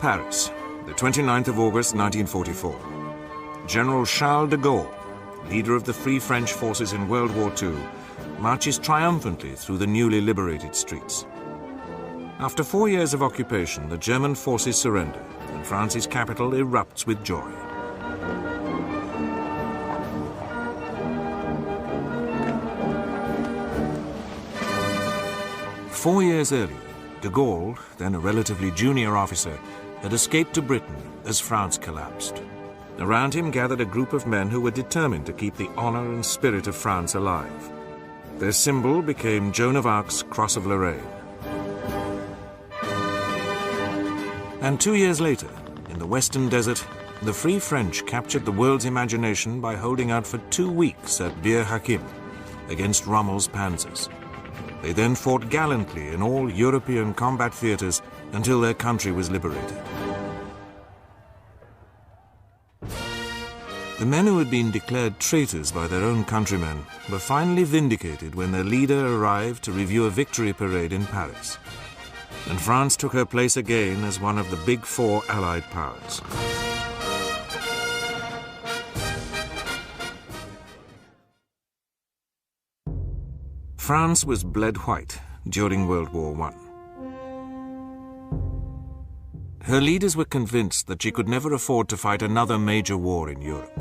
Paris, the 29th of August 1944. General Charles de Gaulle, leader of the Free French forces in World War II, marches triumphantly through the newly liberated streets. After 4 years of occupation, the German forces surrender, and France's capital erupts with joy. Four years earlier, de Gaulle, then a relatively junior officer, had escaped to Britain as France collapsed. Around him gathered a group of men who were determined to keep the honor and spirit of France alive. Their symbol became Joan of Arc's Cross of Lorraine. And 2 years later, in the Western Desert, the Free French captured the world's imagination by holding out for 2 weeks at Bir Hakeim against Rommel's panzers. They then fought gallantly in all European combat theaters until their country was liberated. The men who had been declared traitors by their own countrymen were finally vindicated when their leader arrived to review a victory parade in Paris. And France took her place again as one of the big four Allied powers. France was bled white during World War I. Her leaders were convinced that she could never afford to fight another major war in Europe.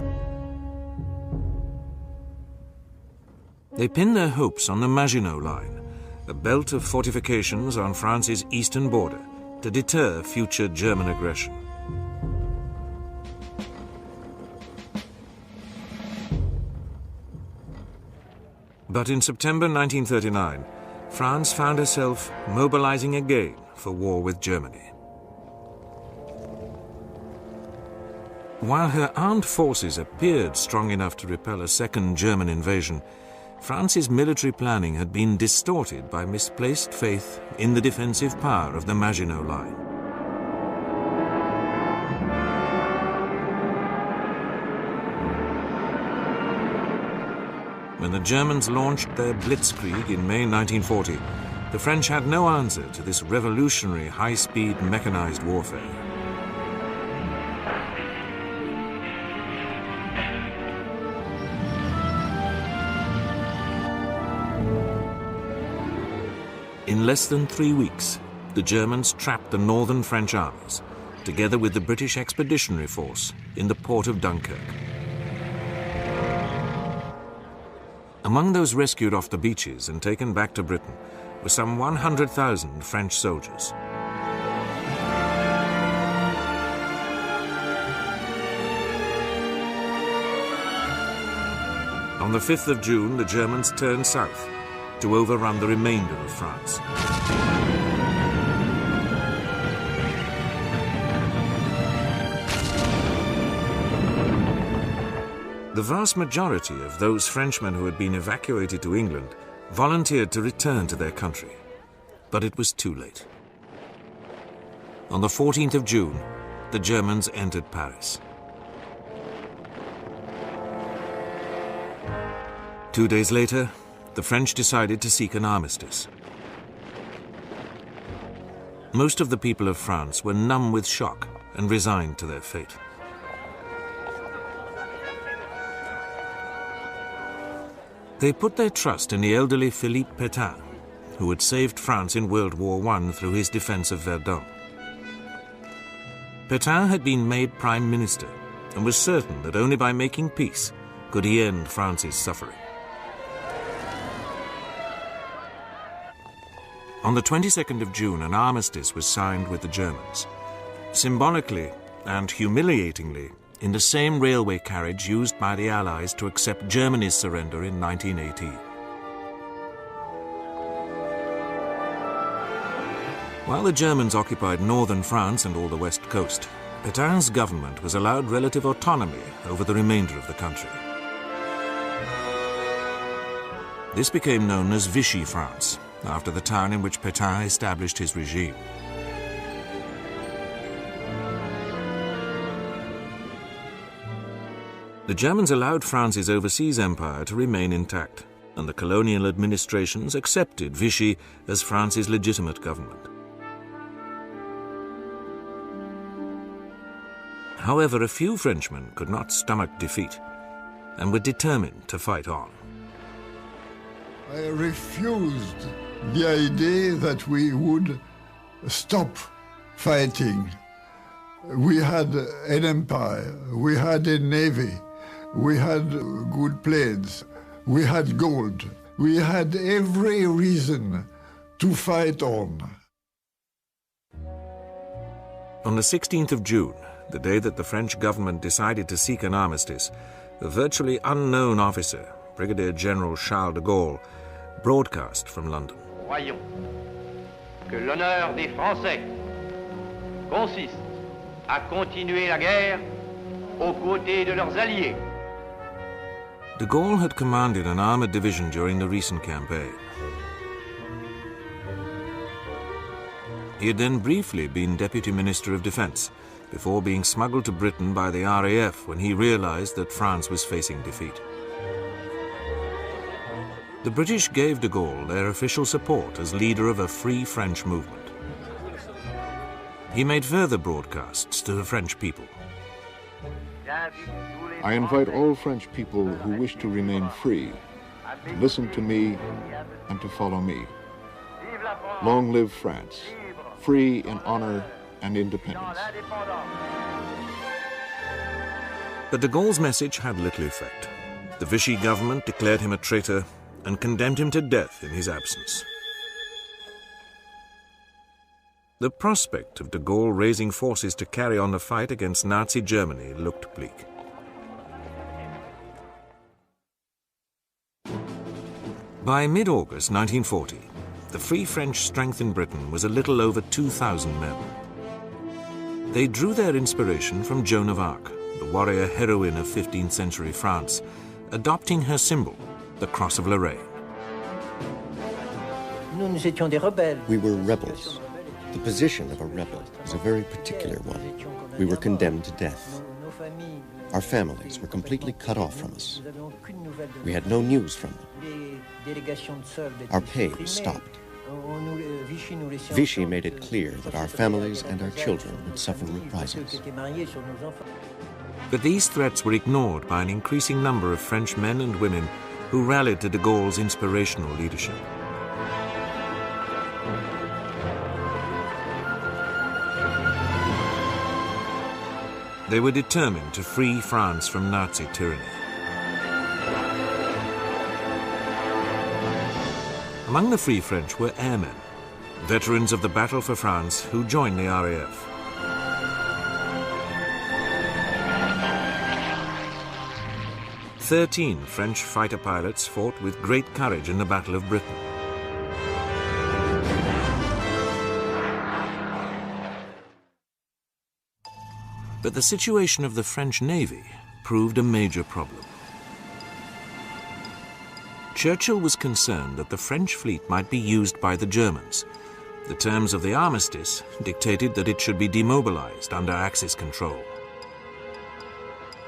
They pinned their hopes on the Maginot Line, a belt of fortifications on France's eastern border to deter future German aggression. But in September 1939, France found herself mobilizing again for war with Germany. While her armed forces appeared strong enough to repel a second German invasion, France's military planning had been distorted by misplaced faith in the defensive power of the Maginot Line. When the Germans launched their blitzkrieg in May 1940, the French had no answer to this revolutionary high-speed mechanized warfare. In less than 3 weeks, the Germans trapped the northern French armies, together with the British Expeditionary Force, in the port of Dunkirk. Among those rescued off the beaches and taken back to Britain were some 100,000 French soldiers. On the 5th of June, the Germans turned south to overrun the remainder of France. The vast majority of those Frenchmen who had been evacuated to England volunteered to return to their country, but it was too late. On the 14th of June, the Germans entered Paris. 2 days later, the French decided to seek an armistice. Most of the people of France were numb with shock and resigned to their fate. They put their trust in the elderly Philippe Pétain, who had saved France in World War I through his defense of Verdun. Pétain had been made Prime Minister and was certain that only by making peace could he end France's suffering. On the 22nd of June, an armistice was signed with the Germans, symbolically and humiliatingly in the same railway carriage used by the Allies to accept Germany's surrender in 1918. While the Germans occupied northern France and all the west coast, Petain's government was allowed relative autonomy over the remainder of the country. This became known as Vichy France, after the town in which Pétain established his regime. The Germans allowed France's overseas empire to remain intact, and the colonial administrations accepted Vichy as France's legitimate government. However, a few Frenchmen could not stomach defeat and were determined to fight on. I refused the idea that we would stop fighting. We had an empire, we had a navy, we had good planes, we had gold. We had every reason to fight on. On the 16th of June, the day that the French government decided to seek an armistice, a virtually unknown officer, Brigadier General Charles de Gaulle, broadcast from London. Croyons que l'honneur des Français consiste à continuer la guerre aux côtés de leurs alliés. De Gaulle had commanded an armoured division during the recent campaign. He had then briefly been Deputy Minister of Defence, before being smuggled to Britain by the RAF when he realised that France was facing defeat. The British gave de Gaulle their official support as leader of a free French movement. He made further broadcasts to the French people. I invite all French people who wish to remain free to listen to me and to follow me. Long live France, free in honor and independence. But de Gaulle's message had little effect. The Vichy government declared him a traitor and condemned him to death in his absence. The prospect of de Gaulle raising forces to carry on the fight against Nazi Germany looked bleak. By mid-August 1940, the Free French strength in Britain was a little over 2,000 men. They drew their inspiration from Joan of Arc, the warrior heroine of 15th century France, adopting her symbol, the Cross of Lorraine. We were rebels. The position of a rebel is a very particular one. We were condemned to death. Our families were completely cut off from us. We had no news from them. Our pay was stopped. Vichy made it clear that our families and our children would suffer reprisals. But these threats were ignored by an increasing number of French men and women who rallied to de Gaulle's inspirational leadership. They were determined to free France from Nazi tyranny. Among the Free French were airmen, veterans of the battle for France who joined the RAF. Thirteen French fighter pilots fought with great courage in the Battle of Britain. But the situation of the French Navy proved a major problem. Churchill was concerned that the French fleet might be used by the Germans. The terms of the armistice dictated that it should be demobilized under Axis control.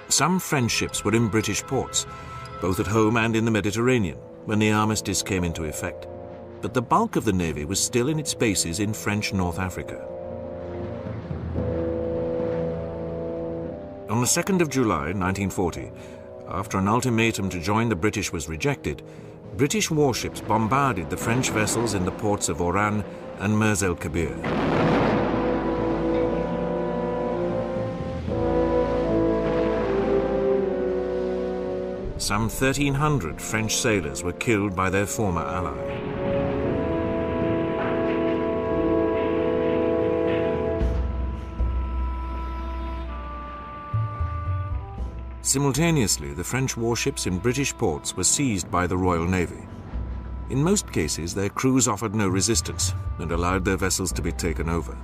Some French ships were in British ports, both at home and in the Mediterranean, when the armistice came into effect. But the bulk of the Navy was still in its bases in French North Africa. On the 2nd of July 1940, after an ultimatum to join the British was rejected, British warships bombarded the French vessels in the ports of Oran and Mers el-Kabir. Some 1,300 French sailors were killed by their former ally. Simultaneously, the French warships in British ports were seized by the Royal Navy. In most cases, their crews offered no resistance and allowed their vessels to be taken over.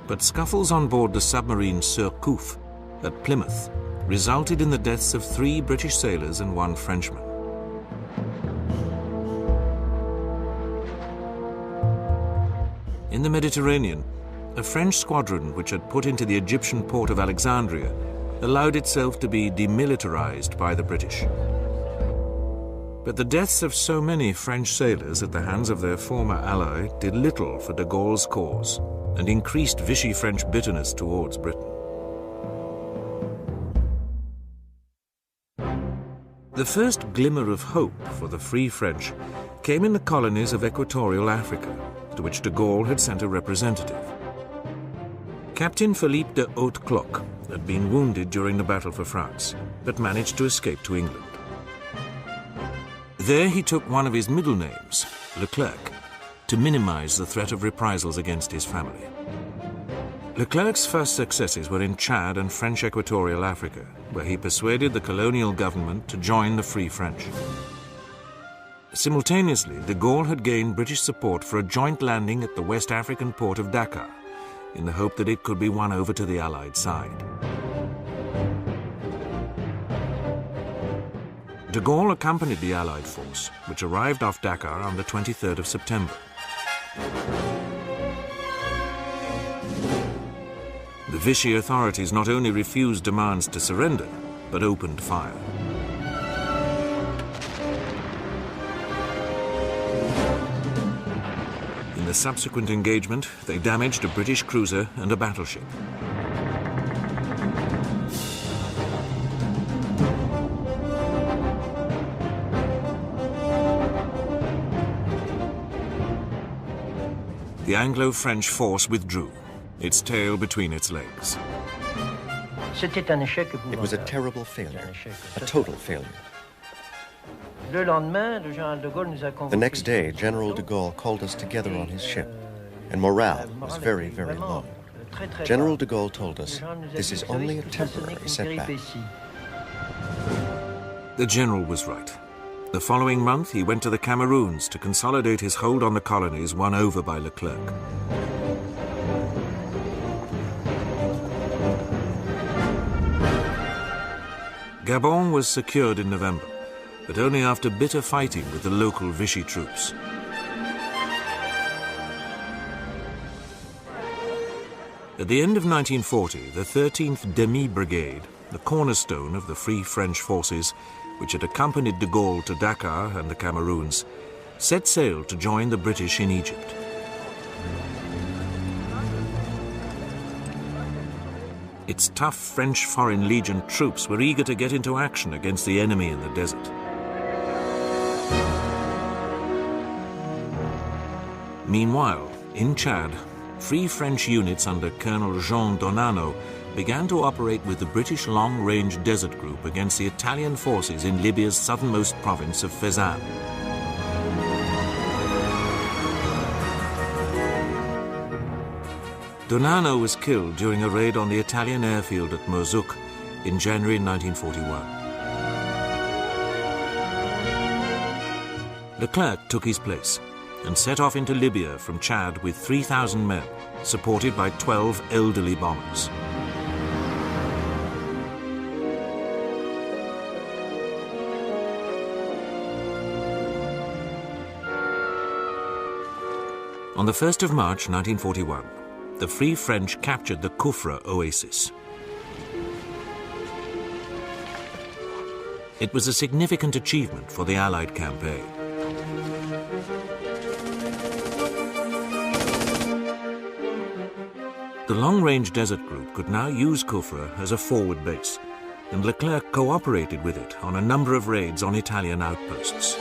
But scuffles on board the submarine Surcouf at Plymouth resulted in the deaths of 3 British sailors and 1 Frenchman. In the Mediterranean, a French squadron which had put into the Egyptian port of Alexandria allowed itself to be demilitarized by the British. But the deaths of so many French sailors at the hands of their former ally did little for de Gaulle's cause and increased Vichy French bitterness towards Britain. The first glimmer of hope for the Free French came in the colonies of Equatorial Africa, to which de Gaulle had sent a representative. Captain Philippe de Hautecloque had been wounded during the battle for France, but managed to escape to England. There he took one of his middle names, Leclerc, to minimize the threat of reprisals against his family. Leclerc's first successes were in Chad and French Equatorial Africa, where he persuaded the colonial government to join the Free French. Simultaneously, de Gaulle had gained British support for a joint landing at the West African port of Dakar, in the hope that it could be won over to the Allied side. De Gaulle accompanied the Allied force, which arrived off Dakar on the 23rd of September. The Vichy authorities not only refused demands to surrender, but opened fire. In the subsequent engagement, they damaged a British cruiser and a battleship. The Anglo-French force withdrew, its tail between its legs. It was a terrible failure, a total failure. The next day, General de Gaulle called us together on his ship, and morale was very, very low. General de Gaulle told us, this is only a temporary setback. The general was right. The following month, he went to the Cameroons to consolidate his hold on the colonies won over by Leclerc. Gabon was secured in November, but only after bitter fighting with the local Vichy troops. At the end of 1940, the 13th Demi Brigade, the cornerstone of the Free French forces, which had accompanied de Gaulle to Dakar and the Cameroons, set sail to join the British in Egypt. Its tough French Foreign Legion troops were eager to get into action against the enemy in the desert. Meanwhile, in Chad, Free French units under Colonel Jean Donano began to operate with the British Long-Range Desert Group against the Italian forces in Libya's southernmost province of Fezzan. Donano was killed during a raid on the Italian airfield at Mozouk in January 1941. Leclerc took his place and set off into Libya from Chad with 3,000 men, supported by 12 elderly bombers. On the 1st of March 1941, the Free French captured the Kufra oasis. It was a significant achievement for the Allied campaign. The Long-Range Desert Group could now use Kufra as a forward base, and Leclerc cooperated with it on a number of raids on Italian outposts.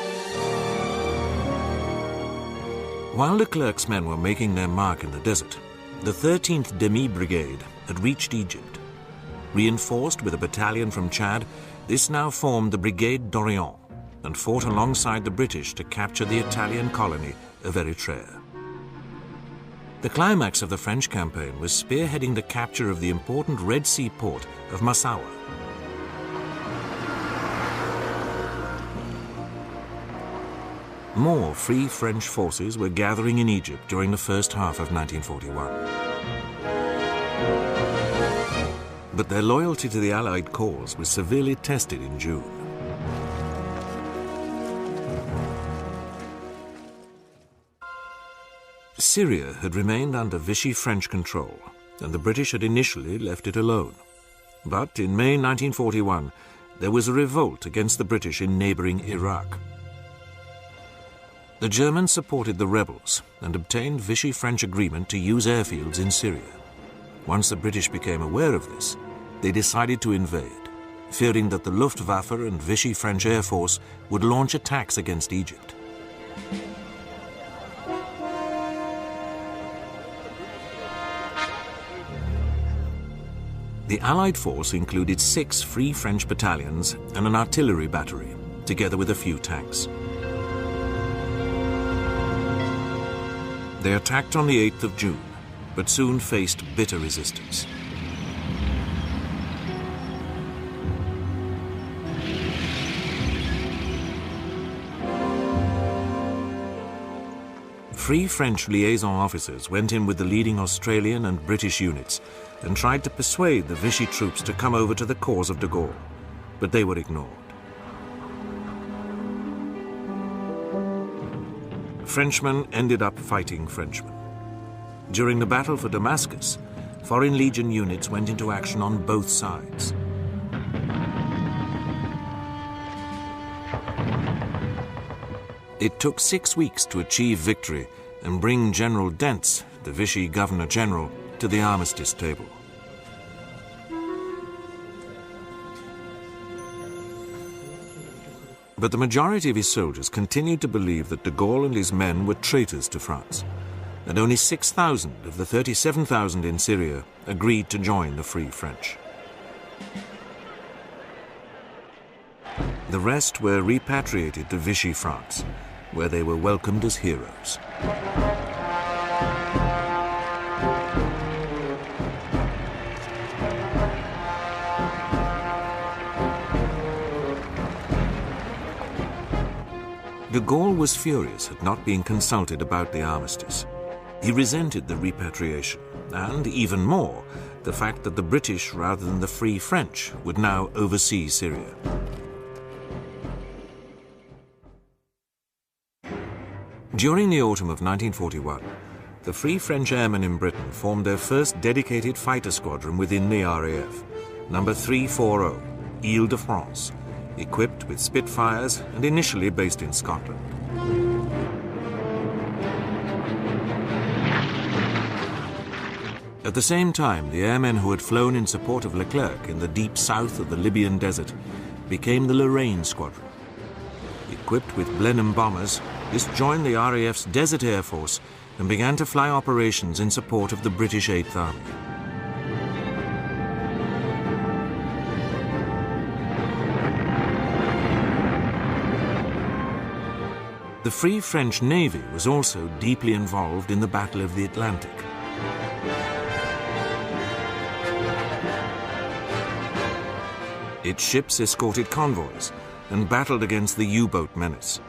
While Leclerc's men were making their mark in the desert, the 13th Demi Brigade had reached Egypt. Reinforced with a battalion from Chad, this now formed the Brigade d'Orient and fought alongside the British to capture the Italian colony of Eritrea. The climax of the French campaign was spearheading the capture of the important Red Sea port of Massawa. More Free French forces were gathering in Egypt during the first half of 1941. But their loyalty to the Allied cause was severely tested in June. Syria had remained under Vichy French control, and the British had initially left it alone. But in May 1941, there was a revolt against the British in neighboring Iraq. The Germans supported the rebels and obtained Vichy French agreement to use airfields in Syria. Once the British became aware of this, they decided to invade, fearing that the Luftwaffe and Vichy French Air Force would launch attacks against Egypt. The Allied force included 6 Free French battalions and an artillery battery, together with a few tanks. They attacked on the 8th of June, but soon faced bitter resistance. Free French liaison officers went in with the leading Australian and British units and tried to persuade the Vichy troops to come over to the cause of de Gaulle, but they were ignored. Frenchmen ended up fighting Frenchmen. During the battle for Damascus, Foreign Legion units went into action on both sides. It took 6 weeks to achieve victory and bring General Dentz, the Vichy Governor-General, to the armistice table. But the majority of his soldiers continued to believe that de Gaulle and his men were traitors to France, and only 6,000 of the 37,000 in Syria agreed to join the Free French. The rest were repatriated to Vichy France, where they were welcomed as heroes. De Gaulle was furious at not being consulted about the armistice. He resented the repatriation and, even more, the fact that the British, rather than the Free French, would now oversee Syria. During the autumn of 1941, the Free French Airmen in Britain formed their first dedicated fighter squadron within the RAF, number 340, Ile-de-France, equipped with Spitfires and initially based in Scotland. At the same time, the airmen who had flown in support of Leclerc in the deep south of the Libyan desert became the Lorraine Squadron. Equipped with Blenheim bombers, this joined the RAF's Desert Air Force and began to fly operations in support of the British 8th Army. The Free French Navy was also deeply involved in the Battle of the Atlantic. Its ships escorted convoys and battled against the U-boat menace.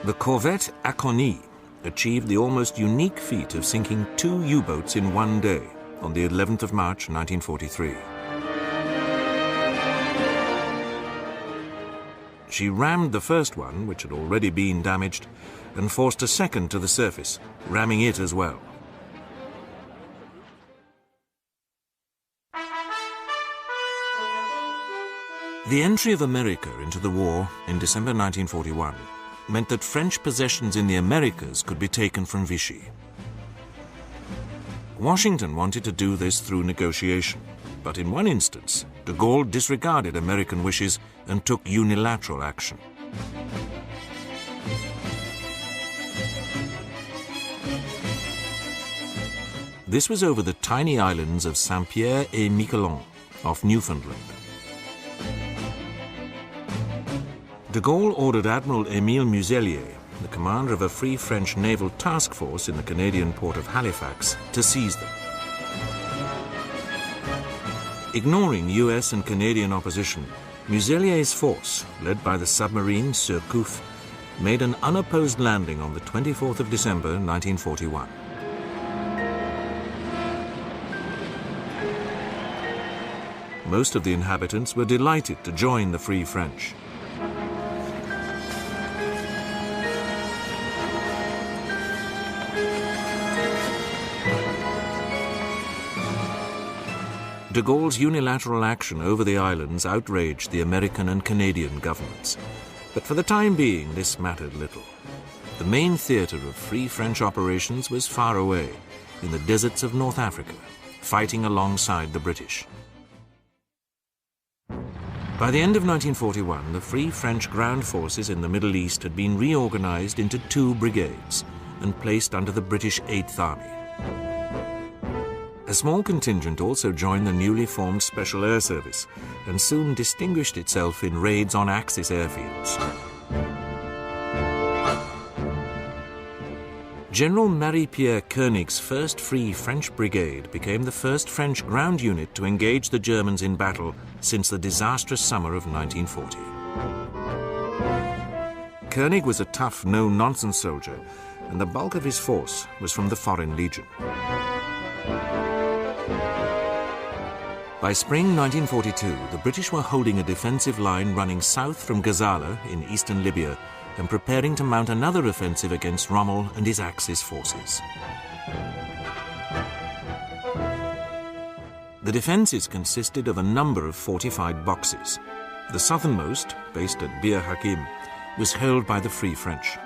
The corvette Acony achieved the almost unique feat of sinking 2 U-boats in one day on the 11th of March 1943. She rammed the first one, which had already been damaged, and forced a second to the surface, ramming it as well. The entry of America into the war in December 1941 meant that French possessions in the Americas could be taken from Vichy. Washington wanted to do this through negotiation, but in one instance, de Gaulle disregarded American wishes and took unilateral action. This was over the tiny islands of Saint-Pierre et Miquelon off Newfoundland. De Gaulle ordered Admiral Émile Muselier, the commander of a Free French naval task force in the Canadian port of Halifax, to seize them. Ignoring US and Canadian opposition, Muselier's force, led by the submarine Surcouf, made an unopposed landing on the 24th of December 1941. Most of the inhabitants were delighted to join the Free French. De Gaulle's unilateral action over the islands outraged the American and Canadian governments, But for the time being, this mattered little. The main theatre of Free French operations was far away, in the deserts of North Africa, fighting alongside the British. By the end of 1941, the Free French ground forces in the Middle East had been reorganized into 2 brigades and placed under the British 8th Army. A small contingent also joined the newly formed Special Air Service and soon distinguished itself in raids on Axis airfields. General Marie-Pierre Koenig's 1st Free French Brigade became the first French ground unit to engage the Germans in battle since the disastrous summer of 1940. Koenig was a tough, no-nonsense soldier, and the bulk of his force was from the Foreign Legion. By spring 1942, the British were holding a defensive line running south from Gazala in eastern Libya and preparing to mount another offensive against Rommel and his Axis forces. The defences consisted of a number of fortified boxes. The southernmost, based at Bir Hakeim, was held by the Free French.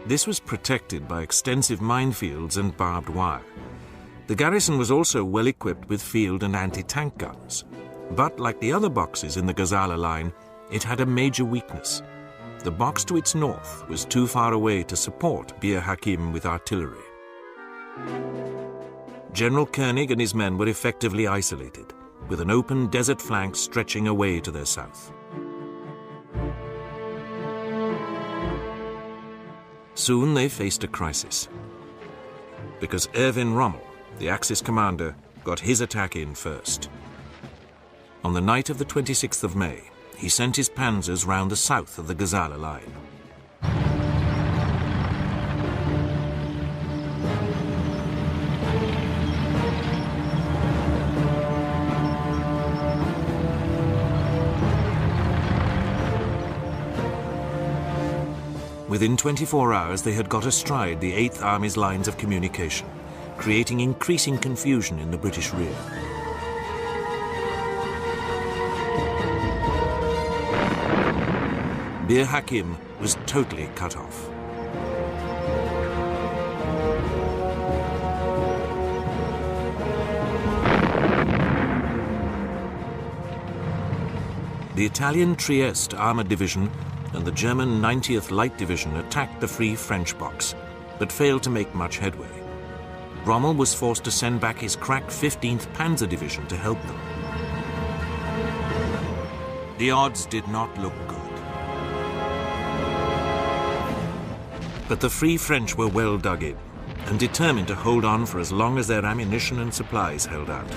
This was protected by extensive minefields and barbed wire. The garrison was also well equipped with field and anti-tank guns. But like the other boxes in the Gazala line, it had a major weakness. The box to its north was too far away to support Bir Hakeim with artillery. General Koenig and his men were effectively isolated, with an open desert flank stretching away to their south. Soon they faced a crisis, because Erwin Rommel, the Axis commander, got his attack in first. On the night of the 26th of May, he sent his panzers round the south of the Gazala line. Within 24 hours, they had got astride the 8th Army's lines of communication, creating increasing confusion in the British rear. Bir Hakeim was totally cut off. The Italian Trieste Armoured Division and the German 90th Light Division attacked the Free French box, but failed to make much headway. Rommel was forced to send back his crack 15th Panzer Division to help them. The odds did not look good. But the Free French were well dug in and determined to hold on for as long as their ammunition and supplies held out.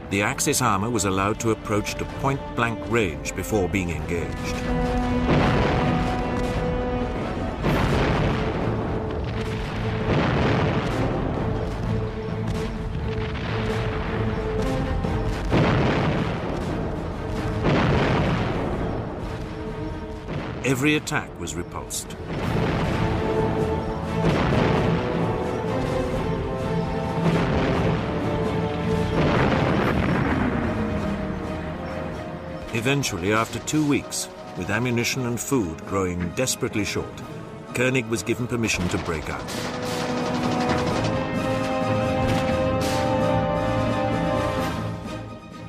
The Axis armour was allowed to approach to point-blank range before being engaged. Every attack was repulsed. Eventually, after 2 weeks, with ammunition and food growing desperately short, Koenig was given permission to break out.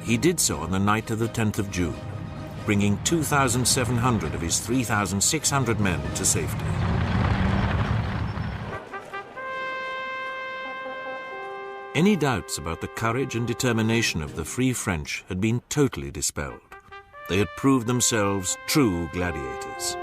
He did so on the night of the 10th of June, bringing 2,700 of his 3,600 men to safety. Any doubts about the courage and determination of the Free French had been totally dispelled. They had proved themselves true gladiators.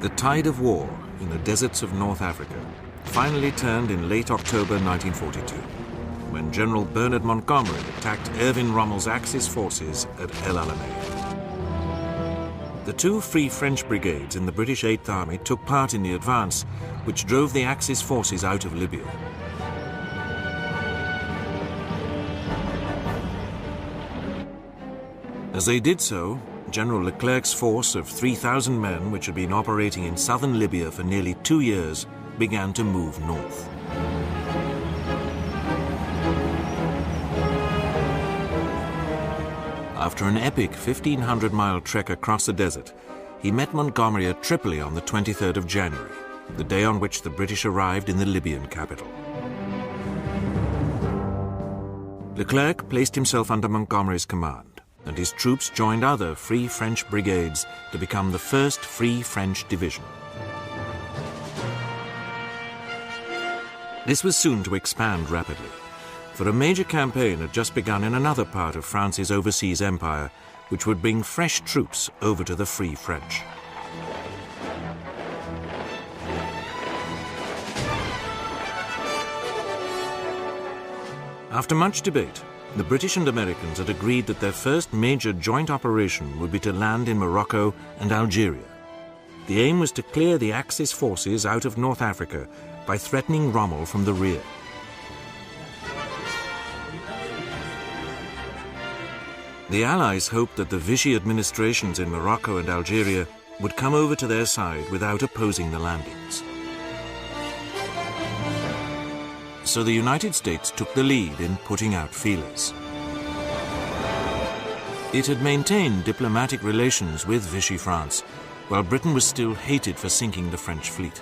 The tide of war in the deserts of North Africa finally turned in late October 1942, when General Bernard Montgomery attacked Erwin Rommel's Axis forces at El Alamein. The 2 Free French brigades in the British 8th Army took part in the advance, which drove the Axis forces out of Libya. As they did so, General Leclerc's force of 3,000 men, which had been operating in southern Libya for nearly 2 years, began to move north. After an epic 1,500-mile trek across the desert, he met Montgomery at Tripoli on the 23rd of January, the day on which the British arrived in the Libyan capital. Leclerc placed himself under Montgomery's command, and his troops joined other Free French brigades to become the first Free French division. This was soon to expand rapidly, for a major campaign had just begun in another part of France's overseas empire, which would bring fresh troops over to the Free French. After much debate, the British and Americans had agreed that their first major joint operation would be to land in Morocco and Algeria. The aim was to clear the Axis forces out of North Africa by threatening Rommel from the rear. The Allies hoped that the Vichy administrations in Morocco and Algeria would come over to their side without opposing the landings. So the United States took the lead in putting out feelers. It had maintained diplomatic relations with Vichy France, while Britain was still hated for sinking the French fleet.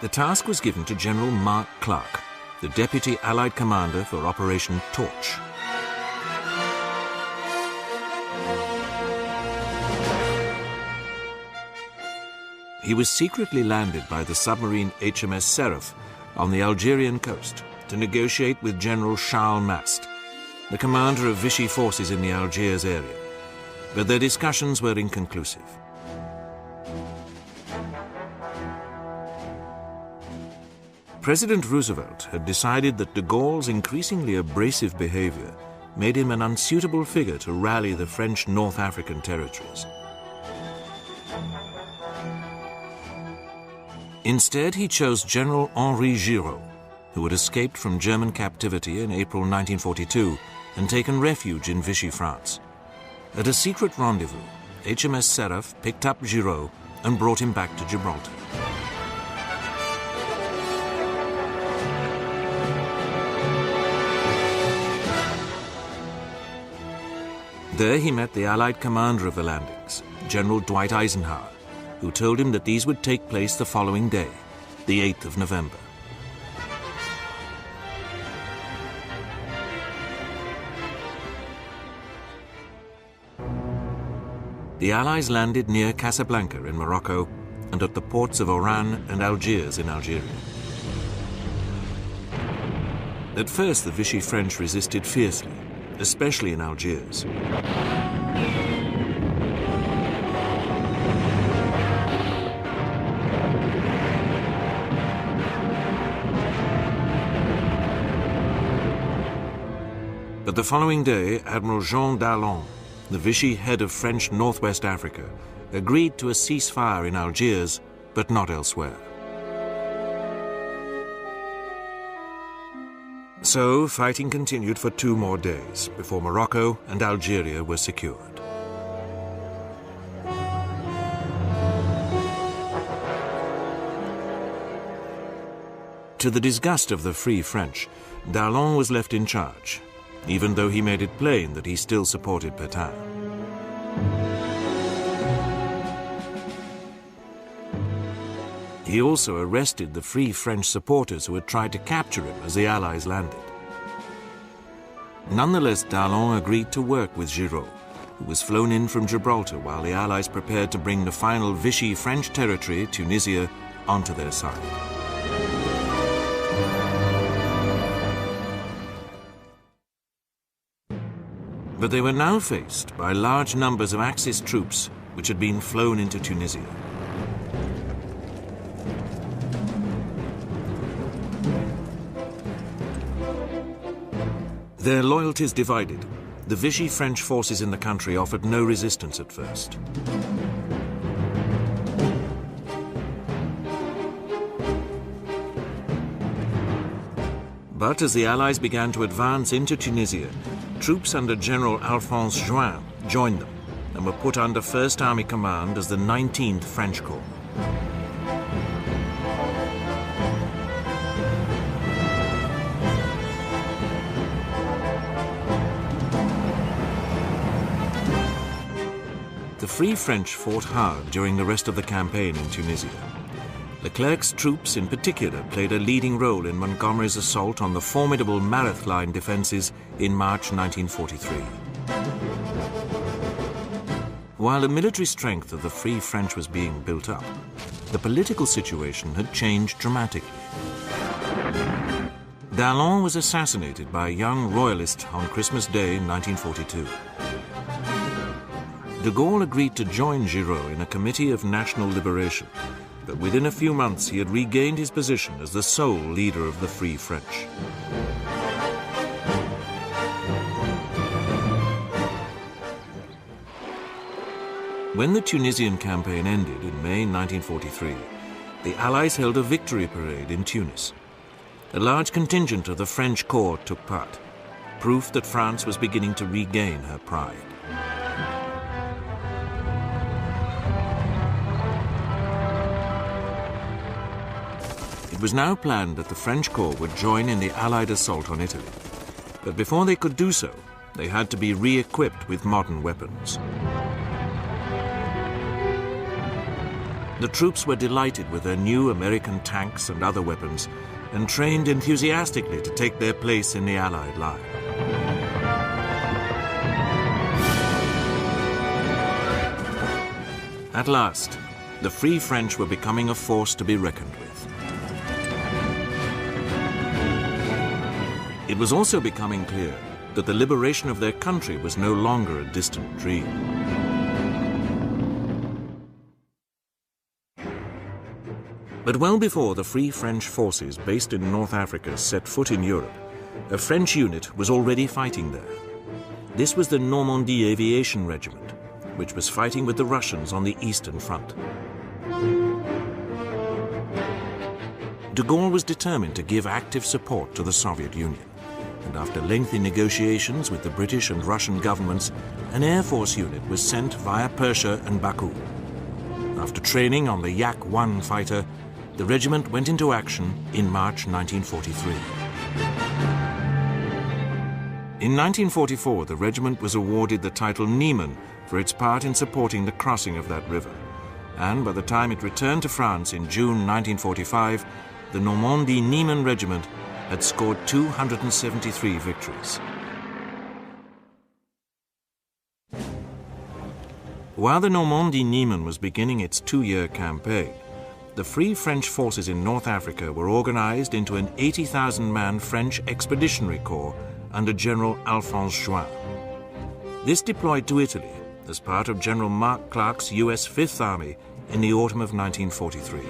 The task was given to General Mark Clark, the Deputy Allied Commander for Operation Torch. He was secretly landed by the submarine HMS Seraph on the Algerian coast to negotiate with General Charles Mast, the commander of Vichy forces in the Algiers area. But their discussions were inconclusive. President Roosevelt had decided that de Gaulle's increasingly abrasive behavior made him an unsuitable figure to rally the French North African territories. Instead, he chose General Henri Giraud, who had escaped from German captivity in April 1942 and taken refuge in Vichy France. At a secret rendezvous, HMS Seraph picked up Giraud and brought him back to Gibraltar. There he met the Allied commander of the landings, General Dwight Eisenhower, who told him that these would take place the following day, the 8th of November. The Allies landed near Casablanca in Morocco and at the ports of Oran and Algiers in Algeria. At first, the Vichy French resisted fiercely, especially in Algiers. But the following day, Admiral Jean Dallon, the Vichy head of French Northwest Africa, agreed to a ceasefire in Algiers, but not elsewhere. So, fighting continued for 2 more days before Morocco and Algeria were secured. To the disgust of the Free French, Dallon was left in charge, even though he made it plain that he still supported Pétain. He also arrested the Free French supporters who had tried to capture him as the Allies landed. Nonetheless, Dallon agreed to work with Giraud, who was flown in from Gibraltar while the Allies prepared to bring the final Vichy French territory, Tunisia, onto their side. But they were now faced by large numbers of Axis troops which had been flown into Tunisia. Their loyalties divided. The Vichy French forces in the country offered no resistance at first. But as the Allies began to advance into Tunisia, troops under General Alphonse Juin joined them and were put under First Army Command as the 19th French Corps. The Free French fought hard during the rest of the campaign in Tunisia. Leclerc's troops in particular played a leading role in Montgomery's assault on the formidable Mareth Line defences in March 1943. While the military strength of the Free French was being built up, the political situation had changed dramatically. D'Ailon was assassinated by a young royalist on Christmas Day 1942. De Gaulle agreed to join Giraud in a committee of national liberation, but within a few months he had regained his position as the sole leader of the Free French. When the Tunisian campaign ended in May 1943, the Allies held a victory parade in Tunis. A large contingent of the French corps took part, proof that France was beginning to regain her pride. It was now planned that the French corps would join in the Allied assault on Italy. But before they could do so, they had to be re-equipped with modern weapons. The troops were delighted with their new American tanks and other weapons and trained enthusiastically to take their place in the Allied line. At last, the Free French were becoming a force to be reckoned with. It was also becoming clear that the liberation of their country was no longer a distant dream. But well before the Free French forces based in North Africa set foot in Europe, a French unit was already fighting there. This was the Normandy Aviation Regiment, which was fighting with the Russians on the Eastern Front. De Gaulle was determined to give active support to the Soviet Union, and after lengthy negotiations with the British and Russian governments, an Air Force unit was sent via Persia and Baku. After training on the Yak-1 fighter, the regiment went into action in March 1943. In 1944, the regiment was awarded the title Niemen for its part in supporting the crossing of that river. And by the time it returned to France in June 1945, the Normandy Niemen Regiment had scored 273 victories. While the Normandy Niemen was beginning its two-year campaign, the Free French forces in North Africa were organized into an 80,000-man French Expeditionary Corps under General Alphonse Juin. This deployed to Italy as part of General Mark Clark's U.S. Fifth Army in the autumn of 1943.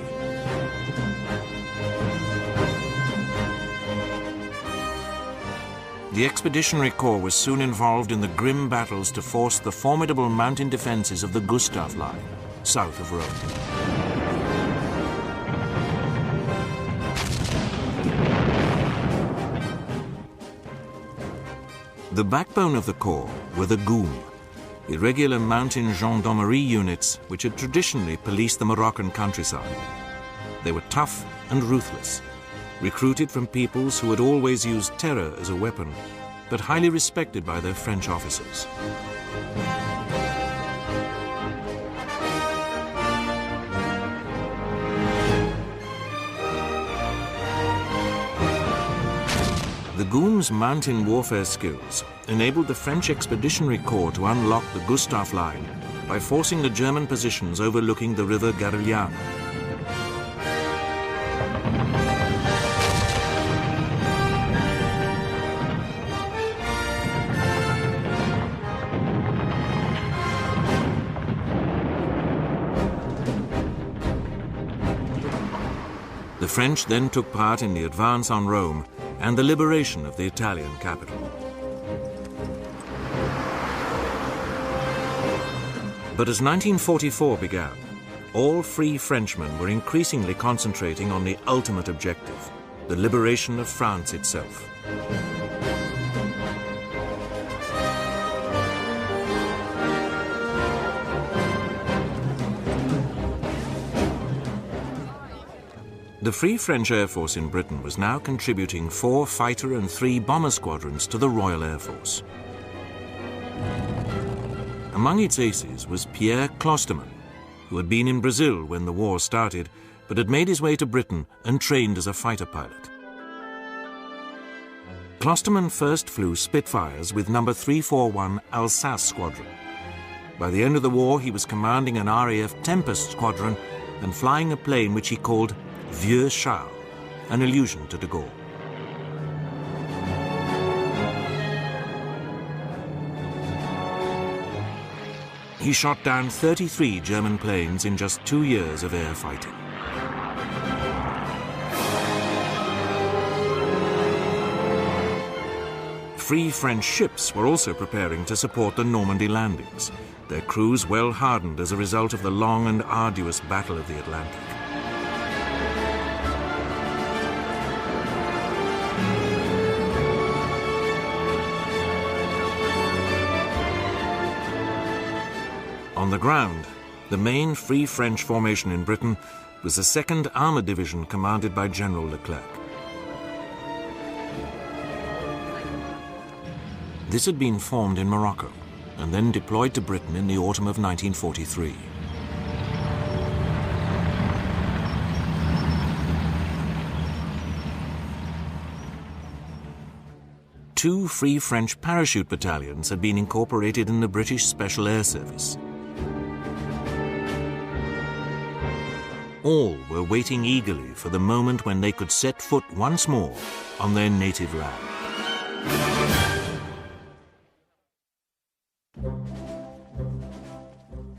The Expeditionary Corps was soon involved in the grim battles to force the formidable mountain defenses of the Gustav Line, south of Rome. The backbone of the Corps were the Goum, irregular mountain gendarmerie units which had traditionally policed the Moroccan countryside. They were tough and ruthless, recruited from peoples who had always used terror as a weapon, but highly respected by their French officers. The Goum's mountain warfare skills enabled the French Expeditionary Corps to unlock the Gustav Line by forcing the German positions overlooking the river Garigliano. The French then took part in the advance on Rome and the liberation of the Italian capital. But as 1944 began, all free Frenchmen were increasingly concentrating on the ultimate objective, the liberation of France itself. The Free French Air Force in Britain was now contributing 4 fighter and 3 bomber squadrons to the Royal Air Force. Among its aces was Pierre Clostermann, who had been in Brazil when the war started, but had made his way to Britain and trained as a fighter pilot. Clostermann first flew Spitfires with No. 341 Alsace Squadron. By the end of the war, he was commanding an RAF Tempest Squadron and flying a plane which he called Vieux Charles, an allusion to de Gaulle. He shot down 33 German planes in just 2 years of air fighting. Free French ships were also preparing to support the Normandy landings, their crews well hardened as a result of the long and arduous Battle of the Atlantic. On the ground, the main Free French formation in Britain was the 2nd Armoured Division commanded by General Leclerc. This had been formed in Morocco and then deployed to Britain in the autumn of 1943. Two Free French parachute battalions had been incorporated in the British Special Air Service. All were waiting eagerly for the moment when they could set foot once more on their native land.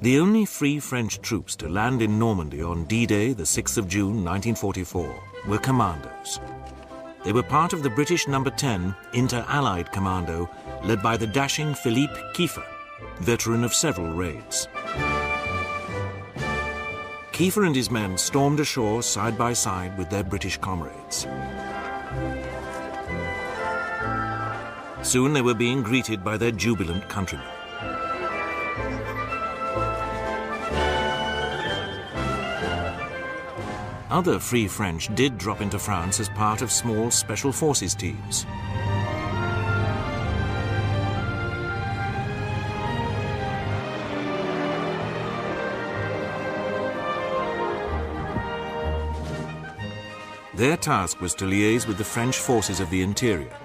The only Free French troops to land in Normandy on D-Day, the 6th of June 1944, were commandos. They were part of the British No. 10 Inter-Allied Commando, led by the dashing Philippe Kiefer, veteran of several raids. Kiefer and his men stormed ashore side by side with their British comrades. Soon they were being greeted by their jubilant countrymen. Other Free French did drop into France as part of small special forces teams. Their task was to liaise with the French forces of the interior,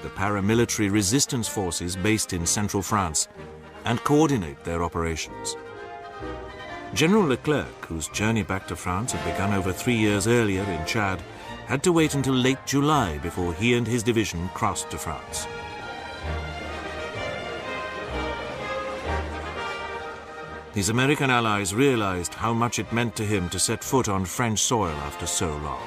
the paramilitary resistance forces based in central France, and coordinate their operations. General Leclerc, whose journey back to France had begun over 3 years earlier in Chad, had to wait until late July before he and his division crossed to France. His American allies realized how much it meant to him to set foot on French soil after so long.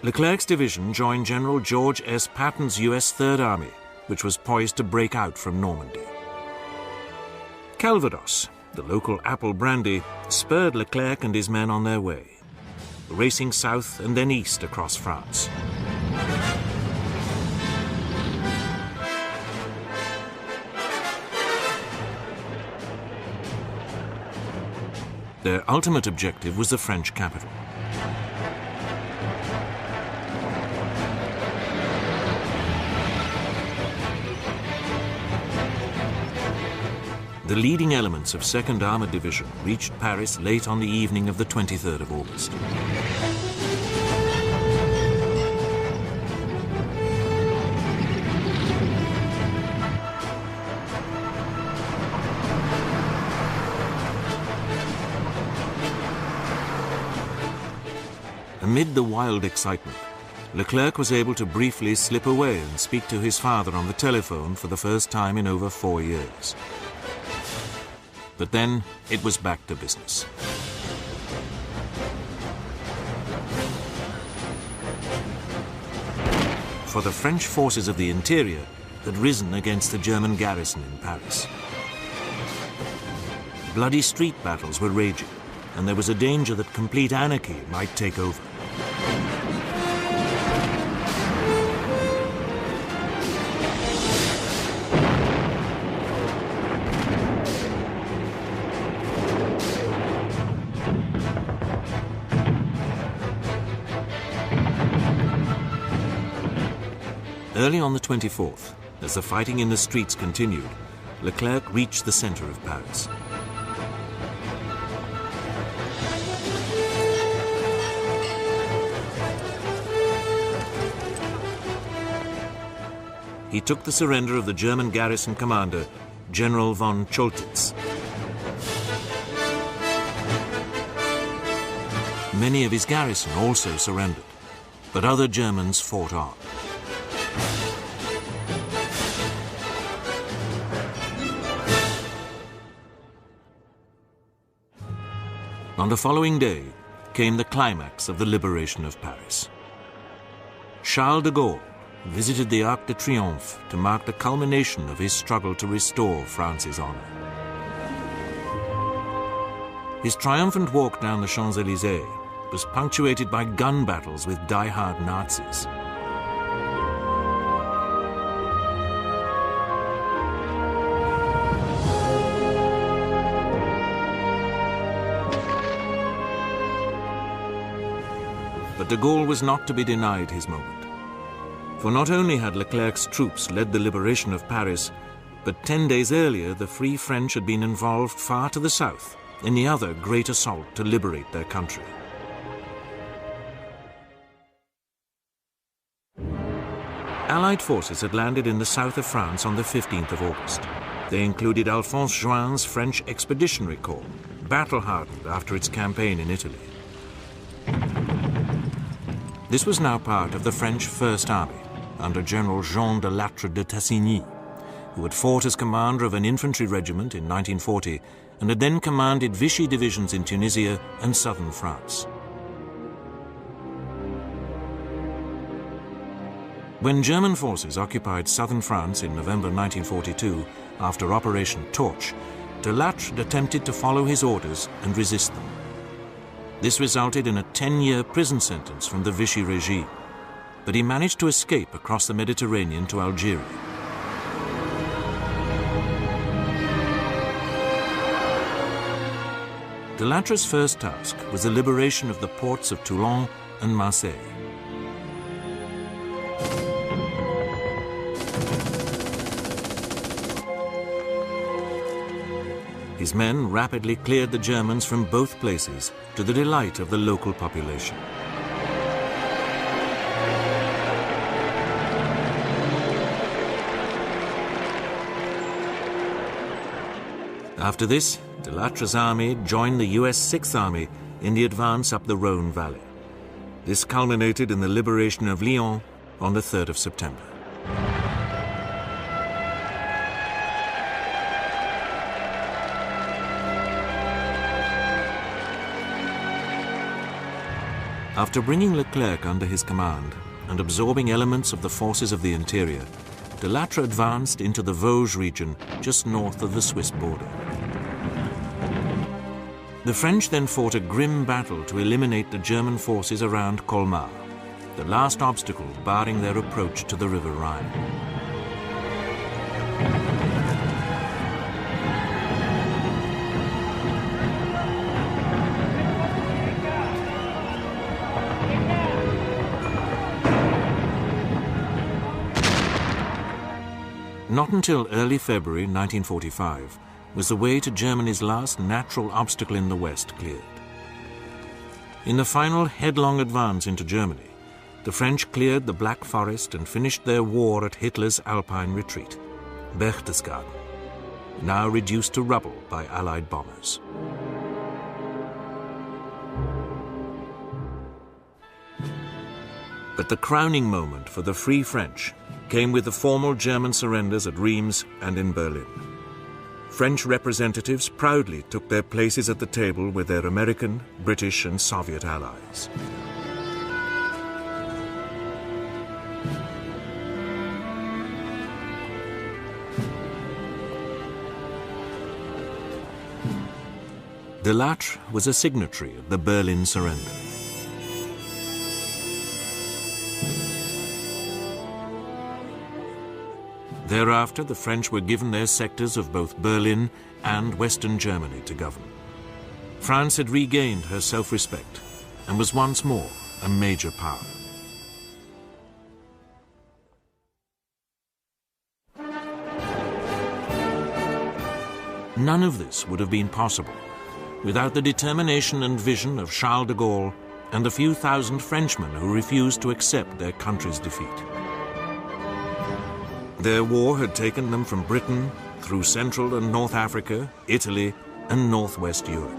Leclerc's division joined General George S. Patton's U.S. Third Army, which was poised to break out from Normandy. Calvados, the local apple brandy, spurred Leclerc and his men on their way, racing south and then east across France. Their ultimate objective was the French capital. The leading elements of 2nd Armoured Division reached Paris late on the evening of the 23rd of August. Amid the wild excitement, Leclerc was able to briefly slip away and speak to his father on the telephone for the first time in over 4 years. But then it was back to business. For the French forces of the interior had risen against the German garrison in Paris. Bloody street battles were raging, and there was a danger that complete anarchy might take over. Early on the 24th, as the fighting in the streets continued, Leclerc reached the center of Paris. He took the surrender of the German garrison commander, General von Choltitz. Many of his garrison also surrendered, but other Germans fought on. On the following day came the climax of the liberation of Paris. Charles de Gaulle visited the Arc de Triomphe to mark the culmination of his struggle to restore France's honor. His triumphant walk down the Champs-Élysées was punctuated by gun battles with die-hard Nazis. But de Gaulle was not to be denied his moment. For not only had Leclerc's troops led the liberation of Paris, but 10 days earlier the Free French had been involved far to the south in the other great assault to liberate their country. Allied forces had landed in the south of France on the 15th of August. They included Alphonse Juin's French Expeditionary Corps, battle-hardened after its campaign in Italy. This was now part of the French First Army, under General Jean de Lattre de Tassigny, who had fought as commander of an infantry regiment in 1940 and had then commanded Vichy divisions in Tunisia and southern France. When German forces occupied southern France in November 1942, after Operation Torch, de Lattre attempted to follow his orders and resist them. This resulted in a 10-year prison sentence from the Vichy regime, but he managed to escape across the Mediterranean to Algeria. De Lattre's first task was the liberation of the ports of Toulon and Marseille. His men rapidly cleared the Germans from both places, to the delight of the local population. After this, de Lattre's army joined the US Sixth Army in the advance up the Rhone Valley. This culminated in the liberation of Lyon on the 3rd of September. After bringing Leclerc under his command and absorbing elements of the forces of the interior, de Lattre advanced into the Vosges region just north of the Swiss border. The French then fought a grim battle to eliminate the German forces around Colmar, the last obstacle barring their approach to the River Rhine. Not until early February 1945 was the way to Germany's last natural obstacle in the West cleared. In the final headlong advance into Germany, the French cleared the Black Forest and finished their war at Hitler's Alpine retreat, Berchtesgaden, now reduced to rubble by Allied bombers. But the crowning moment for the Free French came with the formal German surrenders at Reims and in Berlin. French representatives proudly took their places at the table with their American, British, and Soviet allies. Delattre was a signatory of the Berlin surrender. Thereafter, the French were given their sectors of both Berlin and Western Germany to govern. France had regained her self-respect and was once more a major power. None of this would have been possible without the determination and vision of Charles de Gaulle and the few thousand Frenchmen who refused to accept their country's defeat. Their war had taken them from Britain through Central and North Africa, Italy, and Northwest Europe.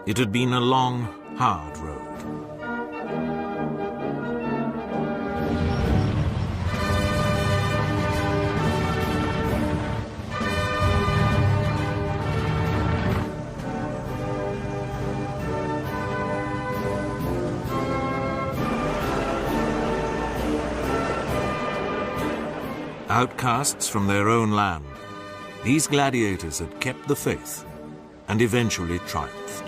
It had been a long, hard road. Outcasts from their own land, these gladiators had kept the faith and eventually triumphed.